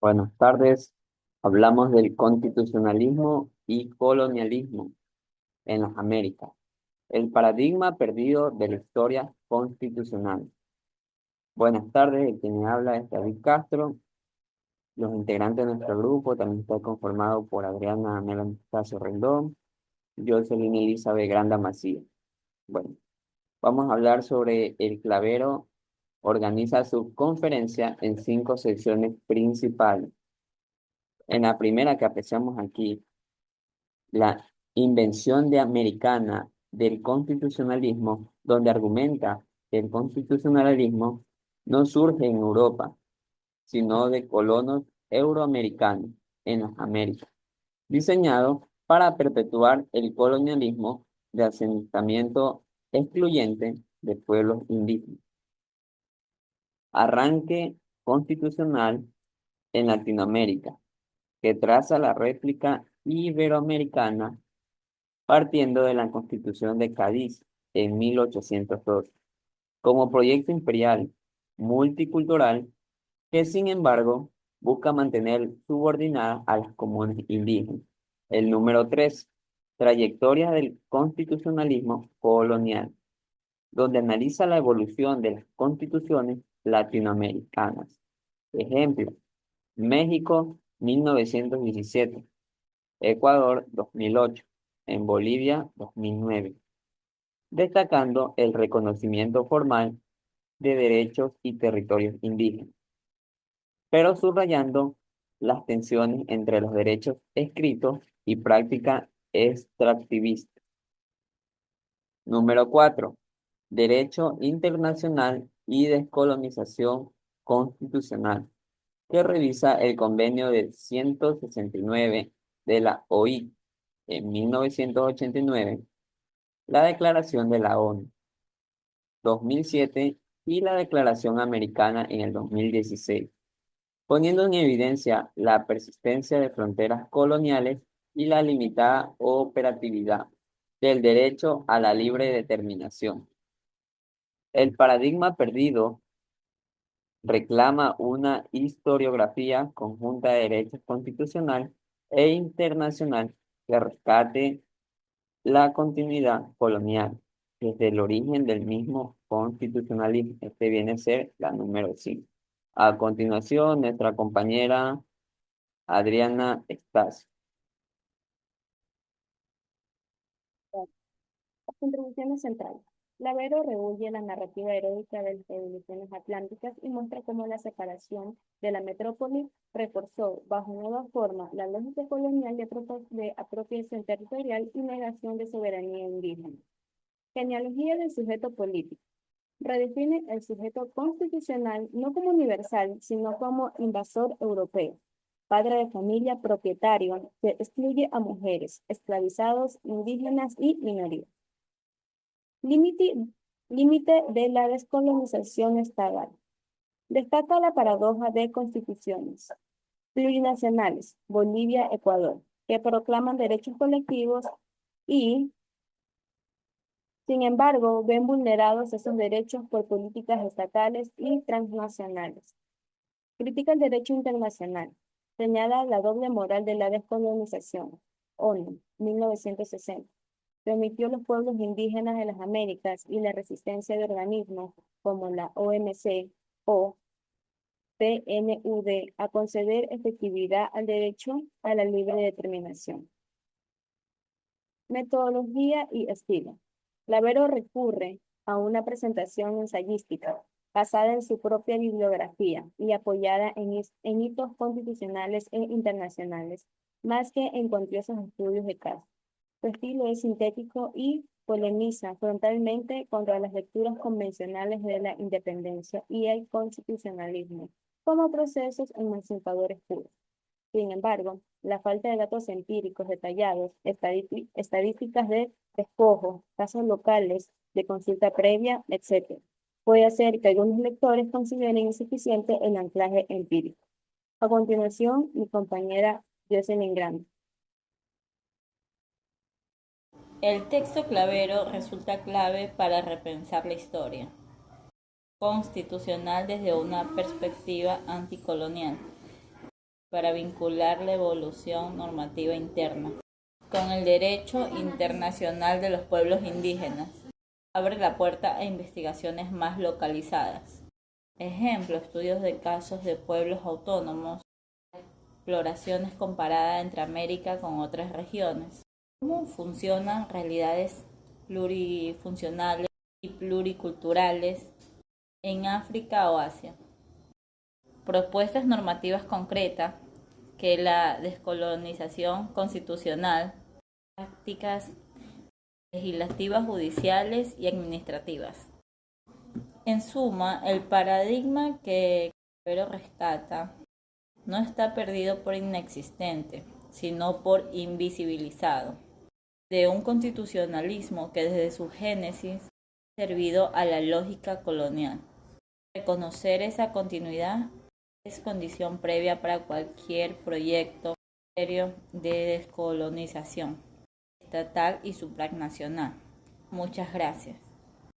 Buenas tardes. Hablamos del constitucionalismo y colonialismo en las Américas, el paradigma perdido de la historia constitucional. Buenas tardes, el que me habla es David Castro. Los integrantes de nuestro grupo también está conformado por Adriana Melanie Casio Rendón, Jocelyn Elizabeth Granda Macías. Bueno, vamos a hablar sobre el clavero. Organiza su conferencia en 5 secciones principales. En la primera que apreciamos aquí, la invención de americana del constitucionalismo, donde argumenta que el constitucionalismo no surge en Europa, sino de colonos euroamericanos en las Américas, diseñado para perpetuar el colonialismo de asentamiento excluyente de pueblos indígenas. Arranque constitucional en Latinoamérica, que traza la réplica iberoamericana partiendo de la Constitución de Cádiz en 1802, como proyecto imperial multicultural que, sin embargo, busca mantener subordinada a las comunes indígenas. El número 3, trayectoria del constitucionalismo colonial, donde analiza la evolución de las constituciones latinoamericanas. Ejemplo, México 1917, Ecuador 2008, en Bolivia 2009, destacando el reconocimiento formal de derechos y territorios indígenas, pero subrayando las tensiones entre los derechos escritos y práctica extractivista. Número 4. Derecho internacional y descolonización constitucional, que revisa el convenio de 169 de la OIT en 1989, la Declaración de la ONU 2007 y la Declaración Americana en el 2016, poniendo en evidencia la persistencia de fronteras coloniales y la limitada operatividad del derecho a la libre determinación. El paradigma perdido reclama una historiografía conjunta de derechos constitucional e internacional que rescate la continuidad colonial desde el origen del mismo constitucionalismo. Este viene a ser la número 5. A continuación, nuestra compañera Adriana Stas. Las contribuciones centrales. Lavero rehuye la narrativa heroica de las revoluciones atlánticas y muestra cómo la separación de la metrópoli reforzó bajo nueva forma la lógica colonial de apropiación territorial y negación de soberanía indígena. Genealogía del sujeto político. Redefine el sujeto constitucional no como universal, sino como invasor europeo, padre de familia propietario que excluye a mujeres, esclavizados, indígenas y minorías. Límite, límite de la descolonización estatal. Destaca la paradoja de constituciones plurinacionales, Bolivia, Ecuador, que proclaman derechos colectivos y, sin embargo, ven vulnerados esos derechos por políticas estatales y transnacionales. Critica el derecho internacional. Señala la doble moral de la descolonización. ONU, 1960. Permitió los pueblos indígenas de las Américas y la resistencia de organismos como la OMC o PNUD a conceder efectividad al derecho a la libre determinación. Metodología y estilo. Clavero recurre a una presentación ensayística basada en su propia bibliografía y apoyada en hitos constitucionales e internacionales, más que en cuantiosos estudios de caso. Su estilo es sintético y polemiza frontalmente contra las lecturas convencionales de la independencia y el constitucionalismo como procesos emancipadores puros. Sin embargo, la falta de datos empíricos detallados, estadísticas de despojo, casos locales, de consulta previa, etc., puede hacer que algunos lectores consideren insuficiente el anclaje empírico. A continuación, mi compañera Jocelyn Grande. El texto clavero resulta clave para repensar la historia constitucional desde una perspectiva anticolonial. para vincular la evolución normativa interna con el derecho internacional de los pueblos indígenas. Abre la puerta a investigaciones más localizadas. Ejemplo, estudios de casos de pueblos autónomos, exploraciones comparadas entre América con otras regiones. ¿Cómo funcionan realidades plurifuncionales y pluriculturales en África o Asia? Propuestas normativas concretas que la descolonización constitucional, prácticas legislativas, judiciales y administrativas. En suma, el paradigma que Clavero rescata no está perdido por inexistente, sino por invisibilizado, de un constitucionalismo que desde su génesis ha servido a la lógica colonial. Reconocer esa continuidad es condición previa para cualquier proyecto serio de descolonización estatal y supranacional. Muchas gracias.